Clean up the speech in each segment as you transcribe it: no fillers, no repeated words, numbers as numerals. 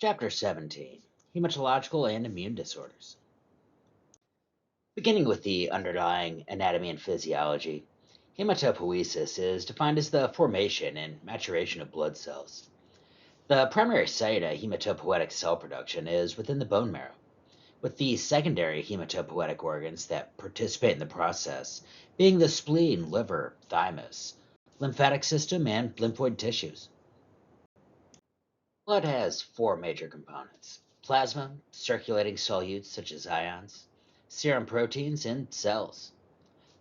Chapter 17: Hematological and Immune Disorders. Beginning with the underlying anatomy and physiology, hematopoiesis is defined as the formation and maturation of blood cells. The primary site of hematopoietic cell production is within the bone marrow, with the secondary hematopoietic organs that participate in the process being the spleen, liver, thymus, lymphatic system, and lymphoid tissues. Blood has four major components: plasma, circulating solutes such as ions, serum proteins, and cells.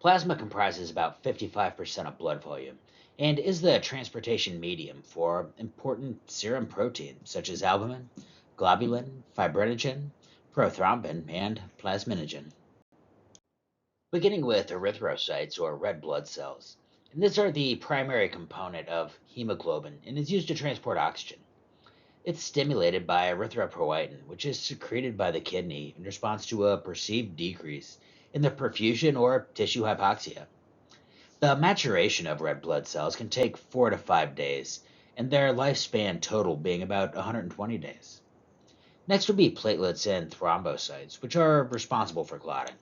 Plasma comprises about 55% of blood volume and is the transportation medium for important serum proteins such as albumin, globulin, fibrinogen, prothrombin, and plasminogen. Beginning with erythrocytes or red blood cells. And these are the primary component of hemoglobin and is used to transport oxygen. It's stimulated by erythropoietin, which is secreted by the kidney in response to a perceived decrease in the perfusion or tissue hypoxia. The maturation of red blood cells can take 4 to 5 days, and their lifespan total being about 120 days. Next would be platelets and thrombocytes, which are responsible for clotting.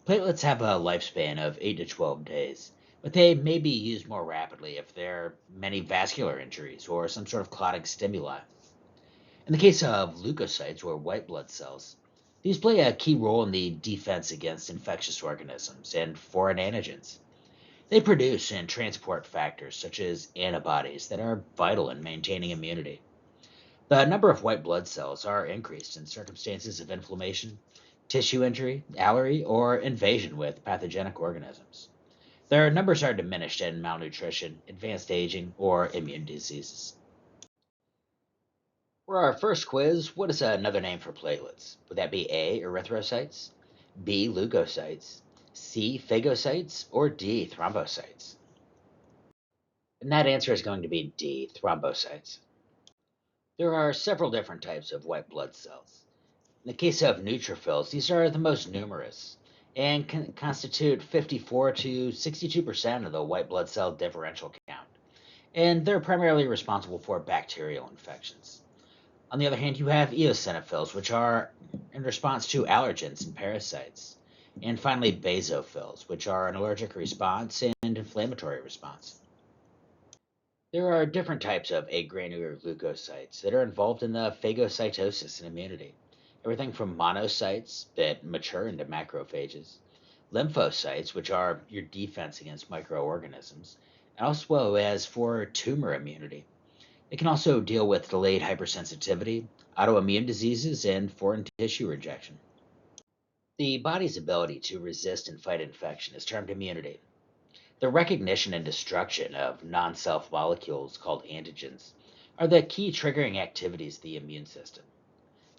Platelets have a lifespan of 8 to 12 days, but they may be used more rapidly if there are many vascular injuries or some sort of clotting stimuli. In the case of leukocytes or white blood cells, these play a key role in the defense against infectious organisms and foreign antigens. They produce and transport factors such as antibodies that are vital in maintaining immunity. The number of white blood cells are increased in circumstances of inflammation, tissue injury, allergy, or invasion with pathogenic organisms. Their numbers are diminished in malnutrition, advanced aging, or immune diseases. For our first quiz, what is another name for platelets? Would that be A, erythrocytes, B, leukocytes, C, phagocytes, or D, thrombocytes? And that answer is going to be D, thrombocytes. There are several different types of white blood cells. In the case of neutrophils, these are the most numerous and can constitute 54 to 62% of the white blood cell differential count, and they're primarily responsible for bacterial infections. On the other hand, you have eosinophils, which are in response to allergens and parasites. And finally, basophils, which are an allergic response and inflammatory response. There are different types of agranular leukocytes that are involved in the phagocytosis and immunity. Everything from monocytes that mature into macrophages, lymphocytes, which are your defense against microorganisms, as well as for tumor immunity. It can also deal with delayed hypersensitivity, autoimmune diseases, and foreign tissue rejection. The body's ability to resist and fight infection is termed immunity. The recognition and destruction of non-self molecules called antigens are the key triggering activities of the immune system.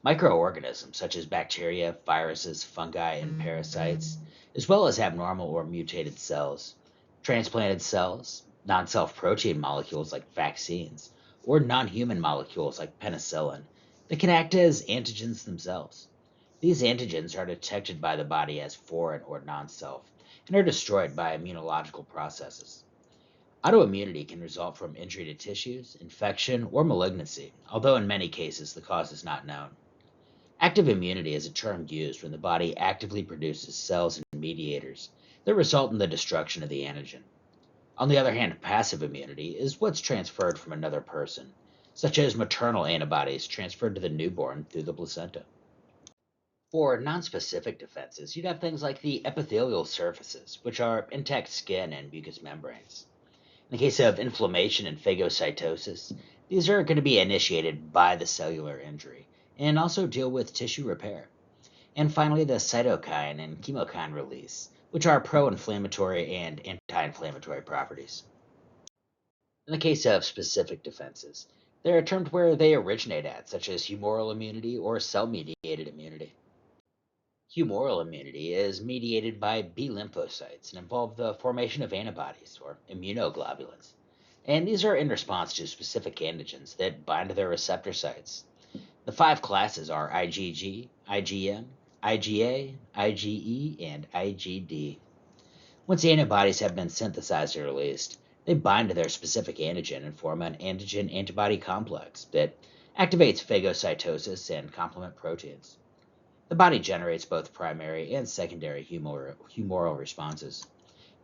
Microorganisms such as bacteria, viruses, fungi, and parasites, as well as abnormal or mutated cells, transplanted cells, non-self protein molecules like vaccines, or non-human molecules like penicillin that can act as antigens themselves. These antigens are detected by the body as foreign or non-self and are destroyed by immunological processes. Autoimmunity can result from injury to tissues, infection, or malignancy, although in many cases the cause is not known. Active immunity is a term used when the body actively produces cells and mediators that result in the destruction of the antigen. On the other hand, passive immunity is what's transferred from another person, such as maternal antibodies transferred to the newborn through the placenta. For nonspecific defenses, you'd have things like the epithelial surfaces, which are intact skin and mucous membranes. In the case of inflammation and phagocytosis, these are going to be initiated by the cellular injury and also deal with tissue repair. And finally, the cytokine and chemokine release, which are pro-inflammatory and anti-inflammatory properties. In the case of specific defenses, they are termed where they originate at, such as humoral immunity or cell-mediated immunity. Humoral immunity is mediated by B lymphocytes and involve the formation of antibodies, or immunoglobulins. And these are in response to specific antigens that bind to their receptor sites. The five classes are IgG, IgM, IgA, IgE, and IgD. Once the antibodies have been synthesized or released, they bind to their specific antigen and form an antigen-antibody complex that activates phagocytosis and complement proteins. The body generates both primary and secondary humoral responses.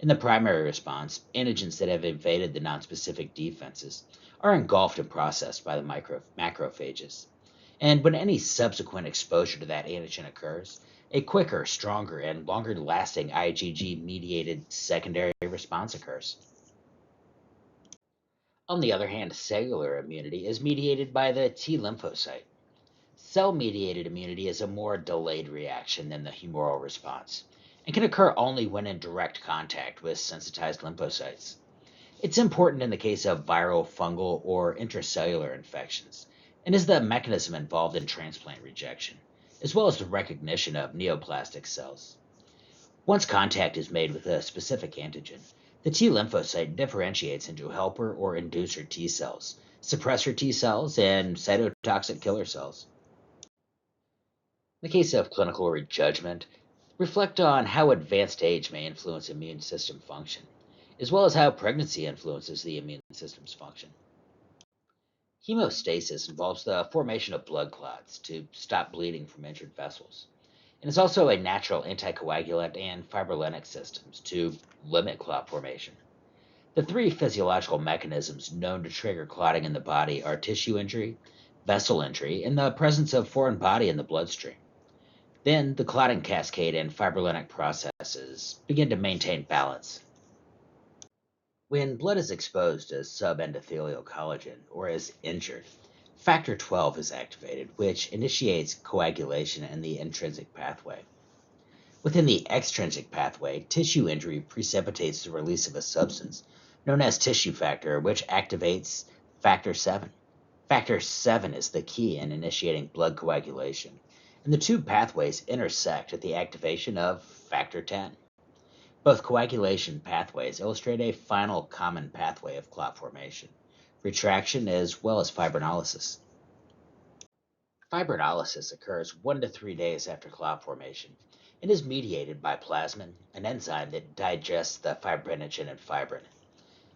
In the primary response, antigens that have invaded the nonspecific defenses are engulfed and processed by the macrophages. And when any subsequent exposure to that antigen occurs, a quicker, stronger, and longer lasting IgG mediated secondary response occurs. On the other hand, cellular immunity is mediated by the T lymphocyte. Cell mediated immunity is a more delayed reaction than the humoral response and can occur only when in direct contact with sensitized lymphocytes. It's important in the case of viral, fungal, or intracellular infections, and is the mechanism involved in transplant rejection, as well as the recognition of neoplastic cells. Once contact is made with a specific antigen, the T lymphocyte differentiates into helper or inducer T cells, suppressor T cells, and cytotoxic killer cells. In the case of clinical rejudgment, reflect on how advanced age may influence immune system function, as well as how pregnancy influences the immune system's function. Hemostasis involves the formation of blood clots to stop bleeding from injured vessels, and is also a natural anticoagulant and fibrinolytic systems to limit clot formation. The three physiological mechanisms known to trigger clotting in the body are tissue injury, vessel injury, and the presence of foreign body in the bloodstream. Then the clotting cascade and fibrinolytic processes begin to maintain balance. When blood is exposed to subendothelial collagen or is injured, factor 12 is activated, which initiates coagulation in the intrinsic pathway. Within the extrinsic pathway, tissue injury precipitates the release of a substance known as tissue factor, which activates factor 7. Factor 7 is the key in initiating blood coagulation, and the two pathways intersect at the activation of factor 10. Both coagulation pathways illustrate a final common pathway of clot formation, retraction, as well as fibrinolysis. Fibrinolysis occurs 1 to 3 days after clot formation and is mediated by plasmin, an enzyme that digests the fibrinogen and fibrin.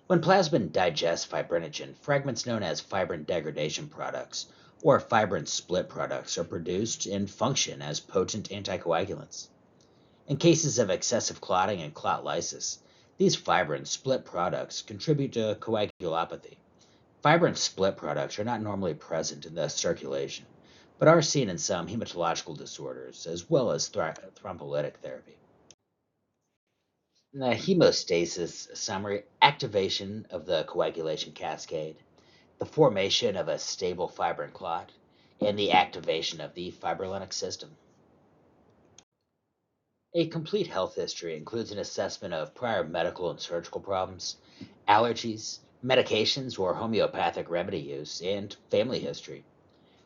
When plasmin digests fibrinogen, fragments known as fibrin degradation products or fibrin split products are produced and function as potent anticoagulants. In cases of excessive clotting and clot lysis, these fibrin split products contribute to coagulopathy. Fibrin split products are not normally present in the circulation, but are seen in some hematological disorders as well as thrombolytic therapy. In the hemostasis summary, activation of the coagulation cascade, the formation of a stable fibrin clot, and the activation of the fibrinolytic system. A complete health history includes an assessment of prior medical and surgical problems, allergies, medications or homeopathic remedy use, and family history.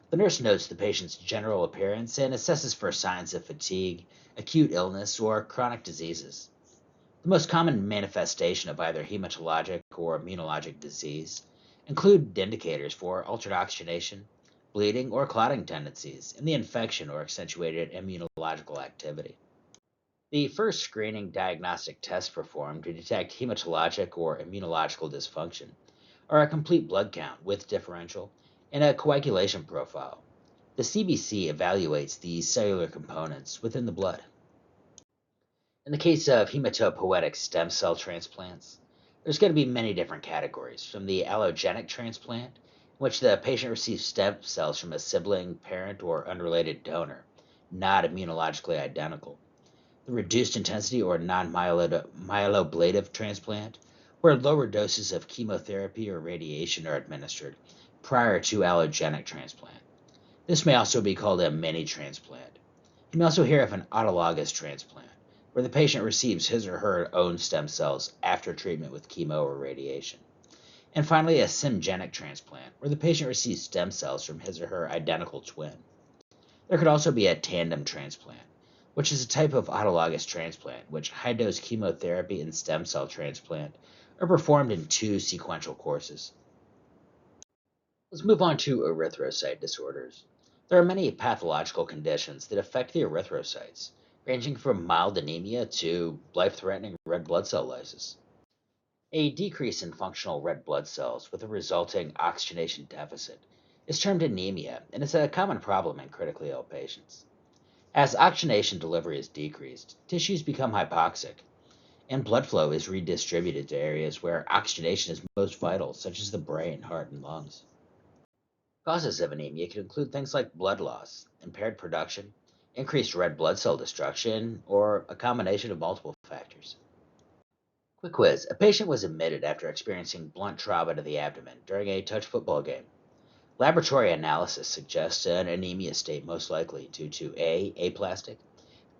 The nurse notes the patient's general appearance and assesses for signs of fatigue, acute illness, or chronic diseases. The most common manifestation of either hematologic or immunologic disease include indicators for altered oxygenation, bleeding, or clotting tendencies, and the infection or accentuated immunological activity. The first screening diagnostic test performed to detect hematologic or immunological dysfunction are a complete blood count with differential and a coagulation profile. The CBC evaluates the cellular components within the blood. In the case of hematopoietic stem cell transplants, there's going to be many different categories, from the allogenic transplant, in which the patient receives stem cells from a sibling, parent, or unrelated donor, not immunologically identical, the reduced intensity or non-myeloablative transplant, where lower doses of chemotherapy or radiation are administered prior to allogenic transplant. This may also be called a mini transplant. You may also hear of an autologous transplant, where the patient receives his or her own stem cells after treatment with chemo or radiation. And finally, a syngeneic transplant, where the patient receives stem cells from his or her identical twin. There could also be a tandem transplant, which is a type of autologous transplant, which high-dose chemotherapy and stem cell transplant are performed in two sequential courses. Let's move on to erythrocyte disorders. There are many pathological conditions that affect the erythrocytes, ranging from mild anemia to life-threatening red blood cell lysis. A decrease in functional red blood cells with a resulting oxygenation deficit is termed anemia, and it's a common problem in critically ill patients. As oxygenation delivery is decreased, tissues become hypoxic, and blood flow is redistributed to areas where oxygenation is most vital, such as the brain, heart, and lungs. Causes of anemia can include things like blood loss, impaired production, increased red blood cell destruction, or a combination of multiple factors. Quick quiz. A patient was admitted after experiencing blunt trauma to the abdomen during a touch football game. Laboratory analysis suggests an anemia state most likely due to A. Aplastic,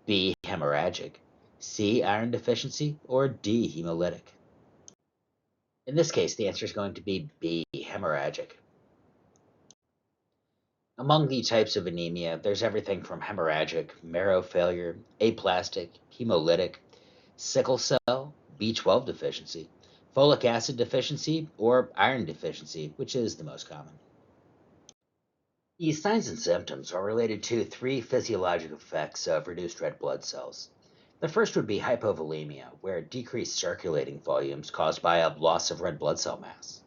B. Hemorrhagic, C. Iron deficiency, or D. Hemolytic. In this case, the answer is going to be B. Hemorrhagic. Among the types of anemia, there's everything from hemorrhagic, marrow failure, aplastic, hemolytic, sickle cell, B12 deficiency, folic acid deficiency, or iron deficiency, which is the most common. The signs and symptoms are related to three physiologic effects of reduced red blood cells. The first would be hypovolemia, where decreased circulating volumes caused by a loss of red blood cell mass.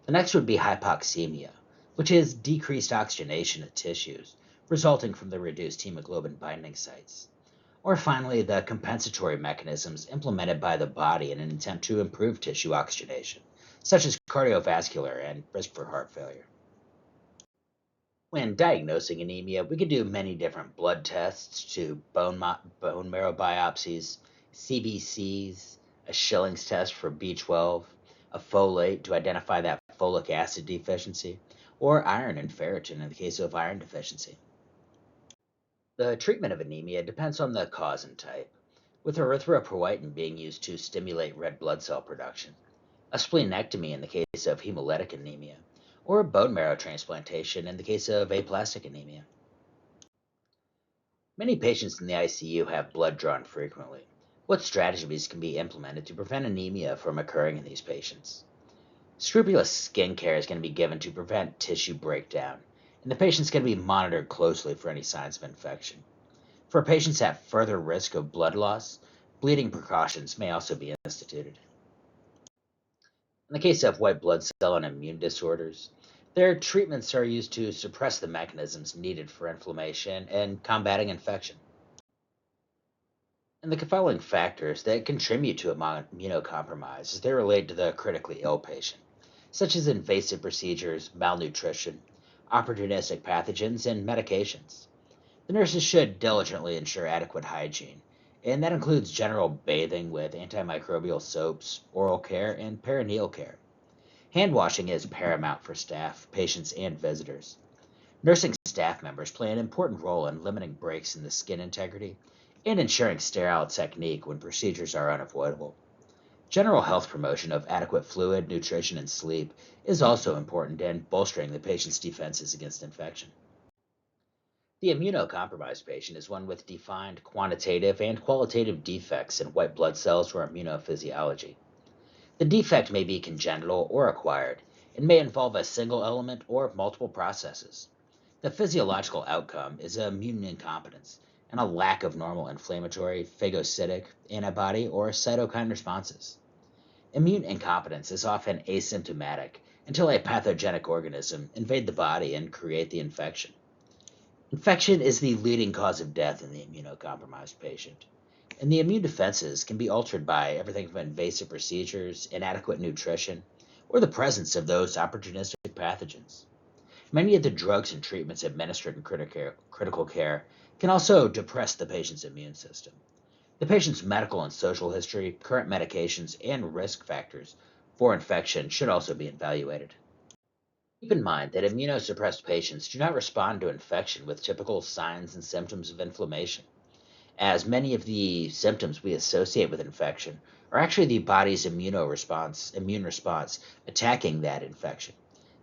The next would be hypoxemia, which is decreased oxygenation of tissues, resulting from the reduced hemoglobin binding sites. Or finally, the compensatory mechanisms implemented by the body in an attempt to improve tissue oxygenation, such as cardiovascular and risk for heart failure. When diagnosing anemia, we can do many different blood tests to bone marrow biopsies, CBCs, a Schilling's test for B12, a folate to identify that folic acid deficiency, or iron and ferritin in the case of iron deficiency. The treatment of anemia depends on the cause and type, with erythropoietin being used to stimulate red blood cell production, a splenectomy in the case of hemolytic anemia, or bone marrow transplantation in the case of aplastic anemia. Many patients in the ICU have blood drawn frequently. What strategies can be implemented to prevent anemia from occurring in these patients? Scrupulous skin care is going to be given to prevent tissue breakdown, and the patient's going to be monitored closely for any signs of infection. For patients at further risk of blood loss, bleeding precautions may also be instituted. In the case of white blood cell and immune disorders, their treatments are used to suppress the mechanisms needed for inflammation and combating infection. And the following factors that contribute to immunocompromise as they relate to the critically ill patient, such as invasive procedures, malnutrition, opportunistic pathogens, and medications. The nurses should diligently ensure adequate hygiene, and that includes general bathing with antimicrobial soaps, oral care, and perineal care. Hand washing is paramount for staff, patients, and visitors. Nursing staff members play an important role in limiting breaks in the skin integrity and ensuring sterile technique when procedures are unavoidable. General health promotion of adequate fluid, nutrition, and sleep is also important in bolstering the patient's defenses against infection. The immunocompromised patient is one with defined quantitative and qualitative defects in white blood cells or immunophysiology. The defect may be congenital or acquired and may involve a single element or multiple processes. The physiological outcome is immune incompetence and a lack of normal inflammatory, phagocytic, antibody, or cytokine responses. Immune incompetence is often asymptomatic until a pathogenic organism invade the body and create the infection. Infection is the leading cause of death in the immunocompromised patient, and the immune defenses can be altered by everything from invasive procedures, inadequate nutrition, or the presence of those opportunistic pathogens. Many of the drugs and treatments administered in critical care can also depress the patient's immune system. The patient's medical and social history, current medications, and risk factors for infection should also be evaluated. Keep in mind that immunosuppressed patients do not respond to infection with typical signs and symptoms of inflammation, as many of the symptoms we associate with infection are actually the body's immune response attacking that infection.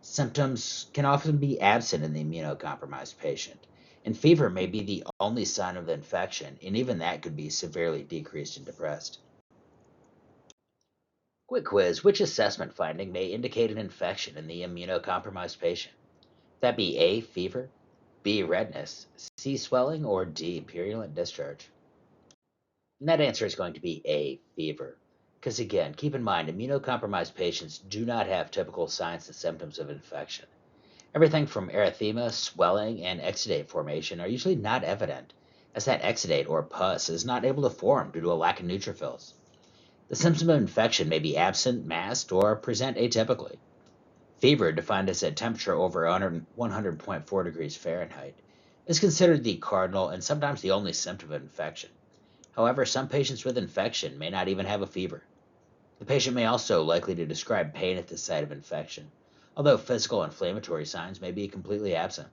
Symptoms can often be absent in the immunocompromised patient, and fever may be the only sign of infection, and even that could be severely decreased and depressed. Quick quiz. Which assessment finding may indicate an infection in the immunocompromised patient? That be A, fever, B, redness, C, swelling, or D, purulent discharge? And that answer is going to be A, fever. Because again, keep in mind, immunocompromised patients do not have typical signs and symptoms of infection. Everything from erythema, swelling, and exudate formation are usually not evident, as that exudate or pus is not able to form due to a lack of neutrophils. The symptom of infection may be absent, masked, or present atypically. Fever, defined as a temperature over 100.4 degrees Fahrenheit, is considered the cardinal and sometimes the only symptom of infection. However, some patients with infection may not even have a fever. The patient may also likely to describe pain at the site of infection, although physical inflammatory signs may be completely absent.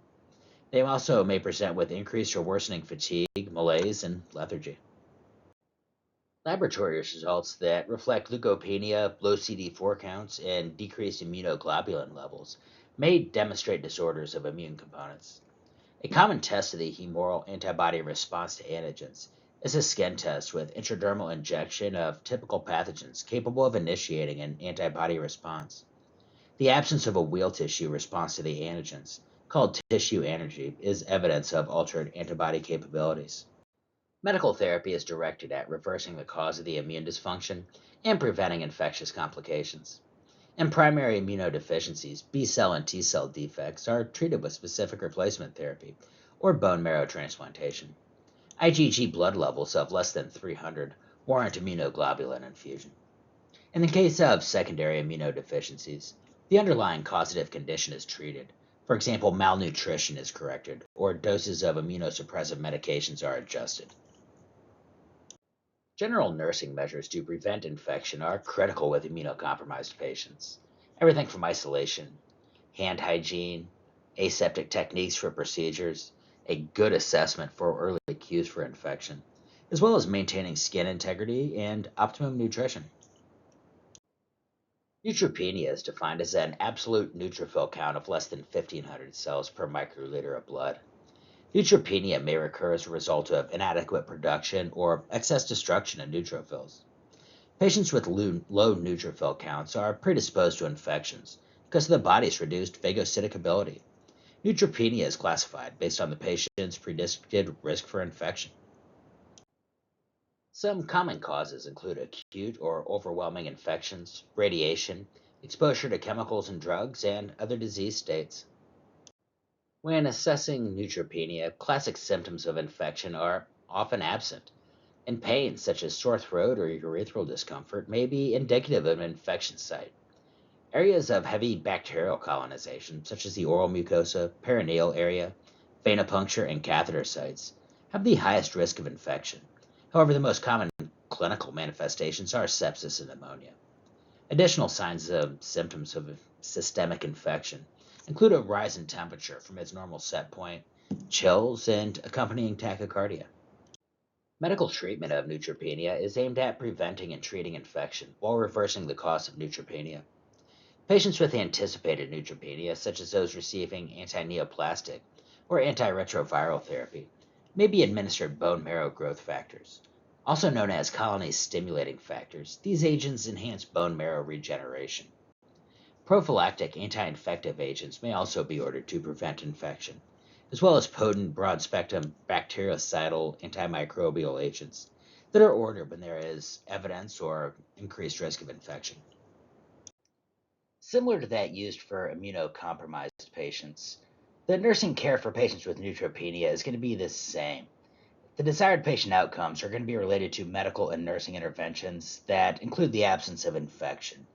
They also may present with increased or worsening fatigue, malaise, and lethargy. Laboratory results that reflect leukopenia, low CD4 counts, and decreased immunoglobulin levels may demonstrate disorders of immune components. A common test of the humoral antibody response to antigens is a skin test with intradermal injection of typical pathogens capable of initiating an antibody response. The absence of a wheal tissue response to the antigens, called tissue anergy, is evidence of altered antibody capabilities. Medical therapy is directed at reversing the cause of the immune dysfunction and preventing infectious complications. In primary immunodeficiencies, B cell and T cell defects are treated with specific replacement therapy or bone marrow transplantation. IgG blood levels of less than 300 warrant immunoglobulin infusion. In the case of secondary immunodeficiencies, the underlying causative condition is treated. For example, malnutrition is corrected, or doses of immunosuppressive medications are adjusted. General nursing measures to prevent infection are critical with immunocompromised patients. Everything from isolation, hand hygiene, aseptic techniques for procedures, a good assessment for early cues for infection, as well as maintaining skin integrity and optimum nutrition. Neutropenia is defined as an absolute neutrophil count of less than 1,500 cells per microliter of blood. Neutropenia may recur as a result of inadequate production or excess destruction of neutrophils. Patients with low neutrophil counts are predisposed to infections because of the body's reduced phagocytic ability. Neutropenia is classified based on the patient's predicted risk for infection. Some common causes include acute or overwhelming infections, radiation, exposure to chemicals and drugs, and other disease states. When assessing neutropenia, classic symptoms of infection are often absent, and pain, such as sore throat or urethral discomfort, may be indicative of an infection site. Areas of heavy bacterial colonization, such as the oral mucosa, perineal area, venipuncture, and catheter sites, have the highest risk of infection. However, the most common clinical manifestations are sepsis and pneumonia. Additional signs of symptoms of systemic infection include a rise in temperature from its normal set point, chills, and accompanying tachycardia. Medical treatment of neutropenia is aimed at preventing and treating infection while reversing the cause of neutropenia. Patients with anticipated neutropenia, such as those receiving antineoplastic or antiretroviral therapy, may be administered bone marrow growth factors. Also known as colony stimulating factors, these agents enhance bone marrow regeneration. Prophylactic anti-infective agents may also be ordered to prevent infection, as well as potent broad-spectrum bactericidal antimicrobial agents that are ordered when there is evidence or increased risk of infection. Similar to that used for immunocompromised patients, the nursing care for patients with neutropenia is going to be the same. The desired patient outcomes are going to be related to medical and nursing interventions that include the absence of infection,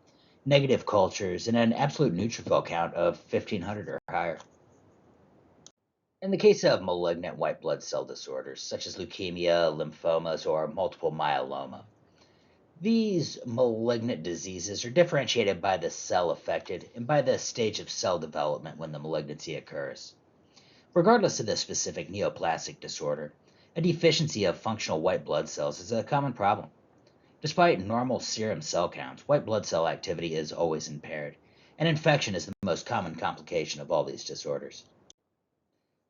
negative cultures, and an absolute neutrophil count of 1,500 or higher. In the case of malignant white blood cell disorders, such as leukemia, lymphomas, or multiple myeloma, these malignant diseases are differentiated by the cell affected and by the stage of cell development when the malignancy occurs. Regardless of the specific neoplastic disorder, a deficiency of functional white blood cells is a common problem. Despite normal serum cell counts, white blood cell activity is always impaired, and infection is the most common complication of all these disorders.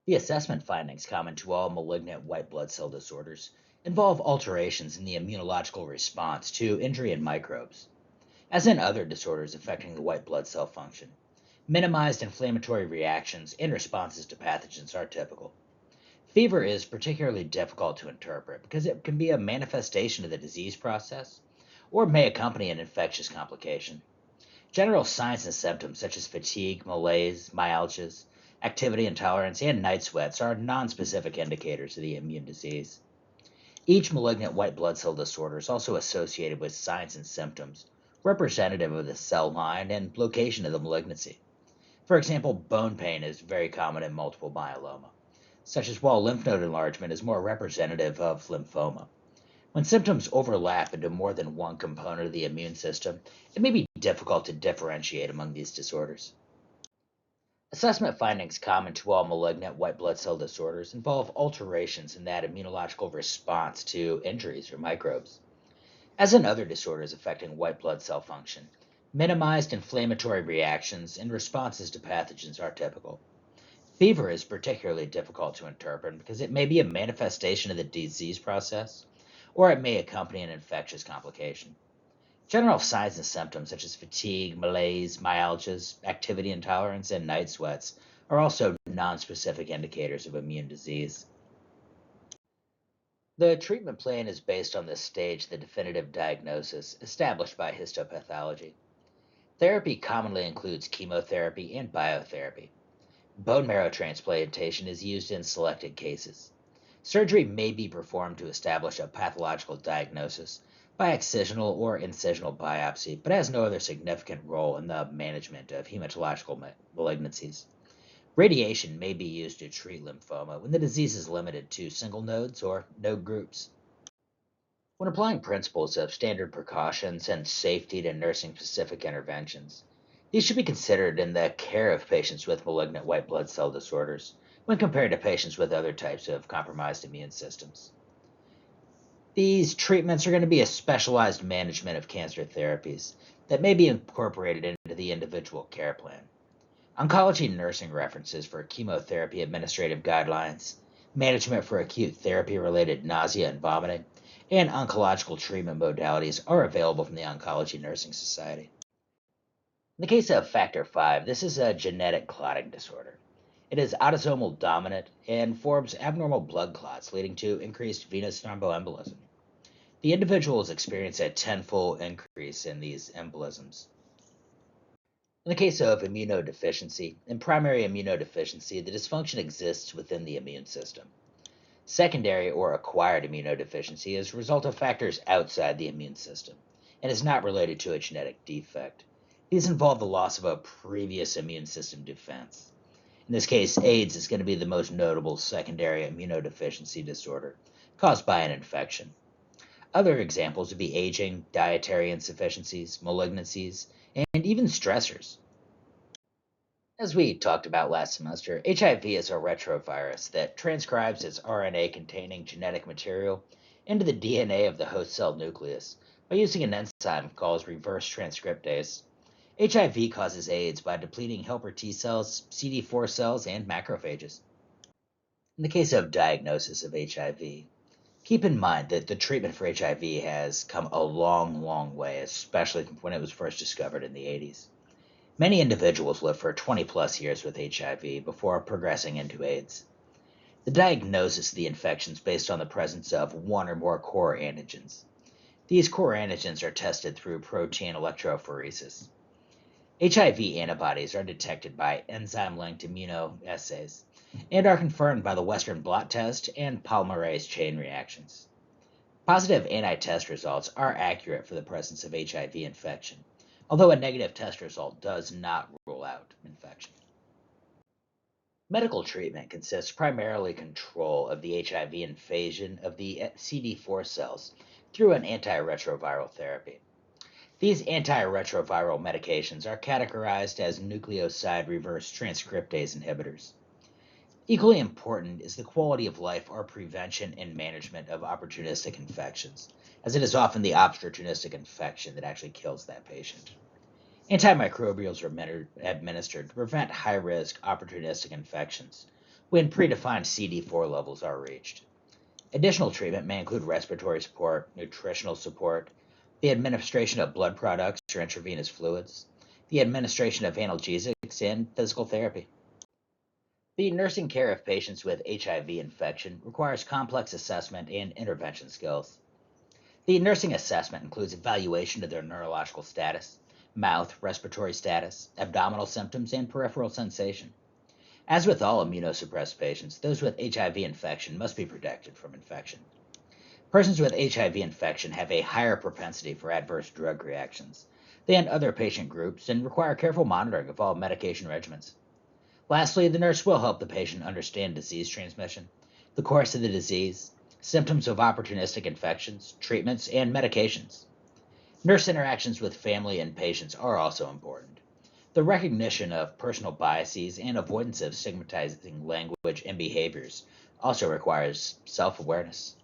The assessment findings common to all malignant white blood cell disorders involve alterations in the immunological response to injury and microbes. As in other disorders affecting the white blood cell function, minimized inflammatory reactions and responses to pathogens are typical. Fever is particularly difficult to interpret because it can be a manifestation of the disease process or may accompany an infectious complication. General signs and symptoms such as fatigue, malaise, myalgias, activity intolerance, and night sweats are nonspecific indicators of the immune disease. Each malignant white blood cell disorder is also associated with signs and symptoms representative of the cell line and location of the malignancy. For example, bone pain is very common in multiple myeloma, such as while lymph node enlargement is more representative of lymphoma. When symptoms overlap into more than one component of the immune system, it may be difficult to differentiate among these disorders. Assessment findings common to all malignant white blood cell disorders involve alterations in that immunological response to injuries or microbes. As in other disorders affecting white blood cell function, minimized inflammatory reactions and responses to pathogens are typical. Fever is particularly difficult to interpret because it may be a manifestation of the disease process, or it may accompany an infectious complication. General signs and symptoms such as fatigue, malaise, myalgias, activity intolerance, and night sweats are also nonspecific indicators of immune disease. The treatment plan is based on the stage of the definitive diagnosis established by histopathology. Therapy commonly includes chemotherapy and biotherapy. Bone marrow transplantation is used in selected cases. Surgery may be performed to establish a pathological diagnosis by excisional or incisional biopsy, but has no other significant role in the management of hematological malignancies. Radiation may be used to treat lymphoma when the disease is limited to single nodes or node groups. When applying principles of standard precautions and safety to nursing specific interventions, these should be considered in the care of patients with malignant white blood cell disorders when compared to patients with other types of compromised immune systems. These treatments are going to be a specialized management of cancer therapies that may be incorporated into the individual care plan. Oncology nursing references for chemotherapy administrative guidelines, management for acute therapy-related nausea and vomiting, and oncological treatment modalities are available from the Oncology Nursing Society. In the case of factor V, this is a genetic clotting disorder. It is autosomal dominant and forms abnormal blood clots, leading to increased venous thromboembolism. The individuals experience a tenfold increase in these embolisms. In the case of immunodeficiency, in primary immunodeficiency, the dysfunction exists within the immune system. Secondary or acquired immunodeficiency is a result of factors outside the immune system and is not related to a genetic defect. These involve the loss of a previous immune system defense. In this case, AIDS is going to be the most notable secondary immunodeficiency disorder caused by an infection. Other examples would be aging, dietary insufficiencies, malignancies, and even stressors. As we talked about last semester, HIV is a retrovirus that transcribes its RNA containing genetic material into the DNA of the host cell nucleus by using an enzyme called reverse transcriptase. HIV causes AIDS by depleting helper T cells, CD4 cells, and macrophages. In the case of diagnosis of HIV, keep in mind that the treatment for HIV has come a long, long way, especially when it was first discovered in the 80s. Many individuals live for 20 plus years with HIV before progressing into AIDS. The diagnosis of the infection is based on the presence of one or more core antigens. These core antigens are tested through protein electrophoresis. HIV antibodies are detected by enzyme-linked immunoassays and are confirmed by the Western blot test and polymerase chain reactions. Positive anti-test results are accurate for the presence of HIV infection, although a negative test result does not rule out infection. Medical treatment consists primarily control of the HIV invasion of the CD4 cells through an antiretroviral therapy. These antiretroviral medications are categorized as nucleoside reverse transcriptase inhibitors. Equally important is the quality of life or prevention and management of opportunistic infections, as it is often the opportunistic infection that actually kills that patient. Antimicrobials are administered to prevent high-risk opportunistic infections when predefined CD4 levels are reached. Additional treatment may include respiratory support, nutritional support, the administration of blood products or intravenous fluids, the administration of analgesics, and physical therapy. The nursing care of patients with HIV infection requires complex assessment and intervention skills. The nursing assessment includes evaluation of their neurological status, mouth, respiratory status, abdominal symptoms, and peripheral sensation. As with all immunosuppressed patients, those with HIV infection must be protected from infection. Persons with HIV infection have a higher propensity for adverse drug reactions than other patient groups and require careful monitoring of all medication regimens. Lastly, the nurse will help the patient understand disease transmission, the course of the disease, symptoms of opportunistic infections, treatments, and medications. Nurse interactions with family and patients are also important. The recognition of personal biases and avoidance of stigmatizing language and behaviors also requires self awareness.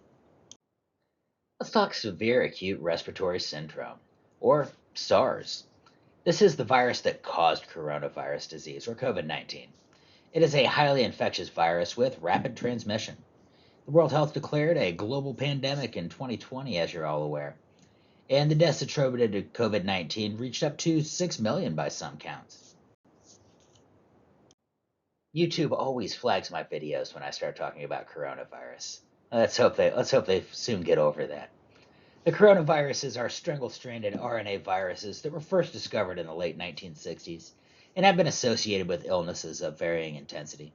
Let's talk severe acute respiratory syndrome, or SARS. This is the virus that caused coronavirus disease, or COVID 19. It is a highly infectious virus with rapid transmission. The World Health declared a global pandemic in 2020, as you're all aware, and the deaths attributed to COVID 19 reached up to 6 million by some counts. YouTube always flags my videos when I start talking about coronavirus. Let's hope they soon get over that. The coronaviruses are strangle-stranded RNA viruses that were first discovered in the late 1960s and have been associated with illnesses of varying intensity.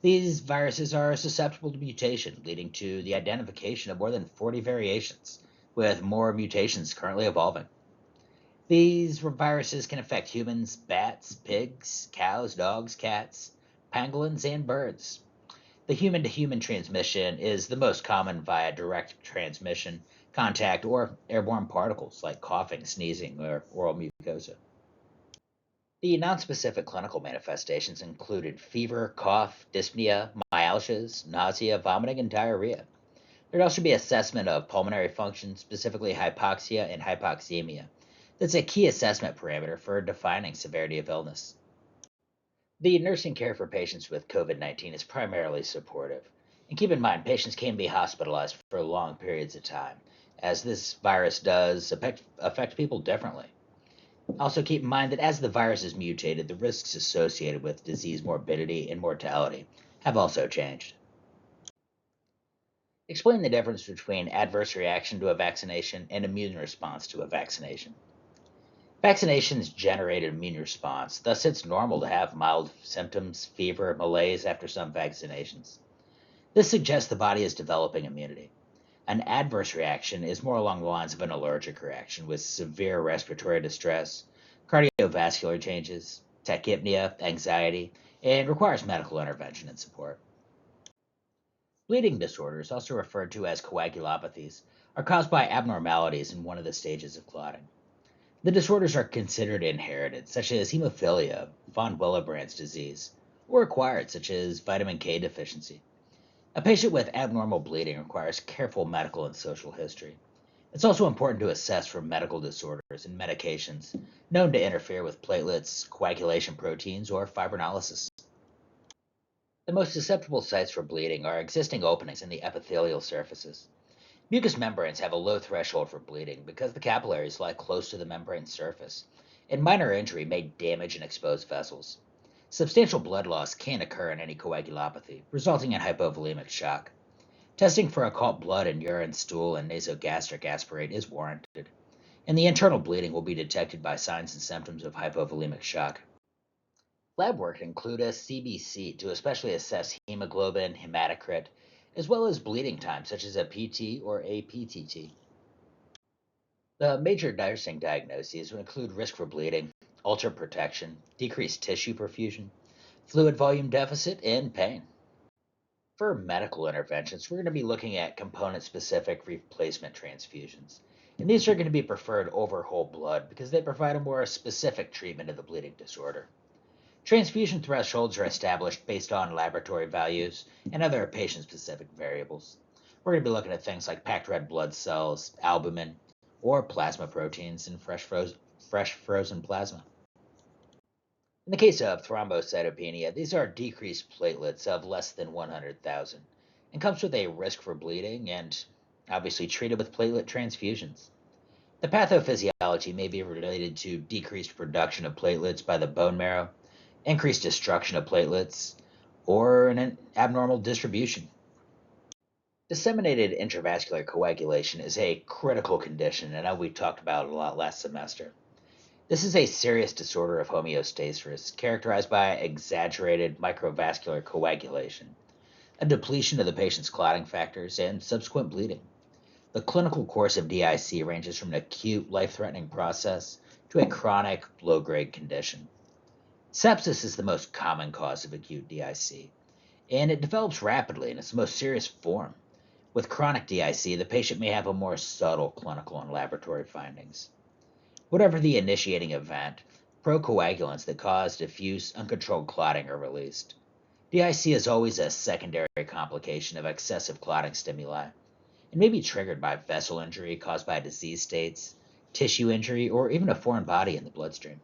These viruses are susceptible to mutation, leading to the identification of more than 40 variations, with more mutations currently evolving. These viruses can affect humans, bats, pigs, cows, dogs, cats, pangolins, and birds. The human to human transmission is the most common via direct transmission, contact, or airborne particles like coughing, sneezing, or oral mucosa. The nonspecific clinical manifestations included fever, cough, dyspnea, myalgias, nausea, vomiting, and diarrhea. There'd also be assessment of pulmonary function, specifically hypoxia and hypoxemia. That's a key assessment parameter for defining severity of illness. The nursing care for patients with COVID 19 is primarily supportive. And keep in mind, patients can be hospitalized for long periods of time, as this virus does affect people differently. Also, keep in mind that as the virus is mutated, the risks associated with disease morbidity and mortality have also changed. Explain the difference between adverse reaction to a vaccination and immune response to a vaccination. Vaccinations generate an immune response, thus, it's normal to have mild symptoms, fever, malaise after some vaccinations. This suggests the body is developing immunity. An adverse reaction is more along the lines of an allergic reaction with severe respiratory distress, cardiovascular changes, tachypnea, anxiety, and requires medical intervention and support. Bleeding disorders, also referred to as coagulopathies, are caused by abnormalities in one of the stages of clotting. The disorders are considered inherited, such as hemophilia, von Willebrand's disease, or acquired, such as vitamin K deficiency. A patient with abnormal bleeding requires careful medical and social history. It's also important to assess for medical disorders and medications known to interfere with platelets, coagulation proteins, or fibrinolysis. The most susceptible sites for bleeding are existing openings in the epithelial surfaces. Mucous membranes have a low threshold for bleeding because the capillaries lie close to the membrane surface, and minor injury may damage and expose vessels. Substantial blood loss can occur in any coagulopathy, resulting in hypovolemic shock. Testing for occult blood in urine, stool, and nasogastric aspirate is warranted, and the internal bleeding will be detected by signs and symptoms of hypovolemic shock. Lab work can include a CBC to especially assess hemoglobin, hematocrit, as well as bleeding time, such as a PT or a PTT. The major nursing diagnoses would include risk for bleeding, altered protection, decreased tissue perfusion, fluid volume deficit, and pain. For medical interventions, we're going to be looking at component-specific replacement transfusions. And these are going to be preferred over whole blood because they provide a more specific treatment of the bleeding disorder. Transfusion thresholds are established based on laboratory values and other patient-specific variables. We're going to be looking at things like packed red blood cells, albumin, or plasma proteins in fresh frozen plasma. In the case of thrombocytopenia, these are decreased platelets of less than 100,000 and comes with a risk for bleeding and obviously treated with platelet transfusions. The pathophysiology may be related to decreased production of platelets by the bone marrow, increased destruction of platelets, or an abnormal distribution. Disseminated intravascular coagulation is a critical condition, and I know we talked about it a lot last semester. This is a serious disorder of homeostasis characterized by exaggerated microvascular coagulation, a depletion of the patient's clotting factors, and subsequent bleeding. The clinical course of DIC ranges from an acute, life-threatening process to a chronic, low-grade condition. Sepsis is the most common cause of acute DIC, and it develops rapidly in its most serious form. With chronic DIC, the patient may have a more subtle clinical and laboratory findings. Whatever the initiating event, procoagulants that cause diffuse, uncontrolled clotting are released. DIC is always a secondary complication of excessive clotting stimuli. It may be triggered by vessel injury caused by disease states, tissue injury, or even a foreign body in the bloodstream.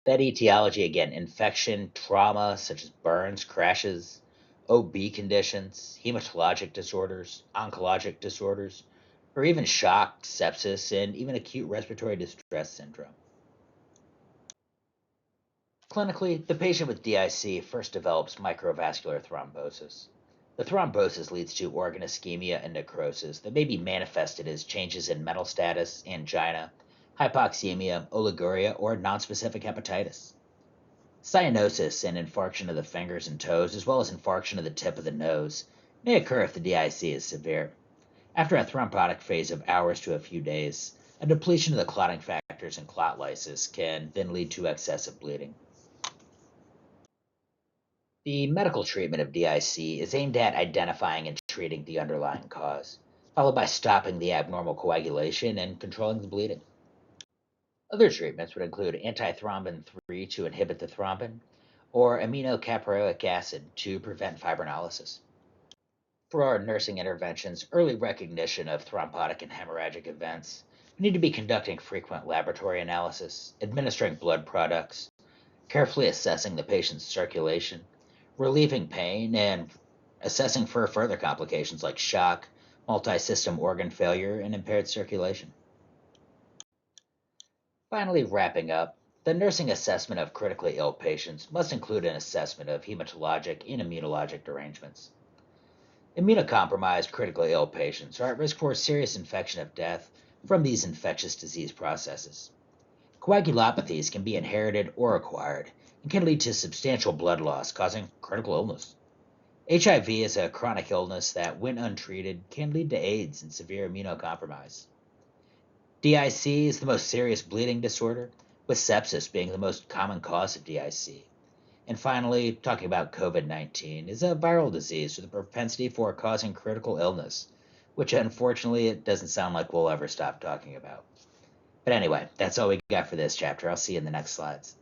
That etiology again, infection, trauma such as burns, crashes, OB conditions, hematologic disorders, oncologic disorders, or even shock, sepsis, and even acute respiratory distress syndrome. Clinically, the patient with DIC first develops microvascular thrombosis. The thrombosis leads to organ ischemia and necrosis that may be manifested as changes in mental status, angina, hypoxemia, oliguria, or nonspecific hepatitis. Cyanosis and infarction of the fingers and toes, as well as infarction of the tip of the nose, may occur if the DIC is severe. After a thrombotic phase of hours to a few days, a depletion of the clotting factors and clot lysis can then lead to excessive bleeding. The medical treatment of DIC is aimed at identifying and treating the underlying cause, followed by stopping the abnormal coagulation and controlling the bleeding. Other treatments would include antithrombin 3 to inhibit the thrombin, or aminocaproic acid to prevent fibrinolysis. For our nursing interventions, early recognition of thrombotic and hemorrhagic events, we need to be conducting frequent laboratory analysis, administering blood products, carefully assessing the patient's circulation, relieving pain, and assessing for further complications like shock, multi-system organ failure, and impaired circulation. Finally, wrapping up, the nursing assessment of critically ill patients must include an assessment of hematologic and immunologic derangements. Immunocompromised critically ill patients are at risk for serious infection of death from these infectious disease processes. Coagulopathies can be inherited or acquired and can lead to substantial blood loss, causing critical illness. HIV is a chronic illness that, when untreated, can lead to AIDS and severe immunocompromise. DIC is the most serious bleeding disorder, with sepsis being the most common cause of DIC. And finally, talking about COVID-19 is a viral disease with a propensity for causing critical illness, which unfortunately it doesn't sound like we'll ever stop talking about. But anyway, that's all we got for this chapter. I'll see you in the next slides.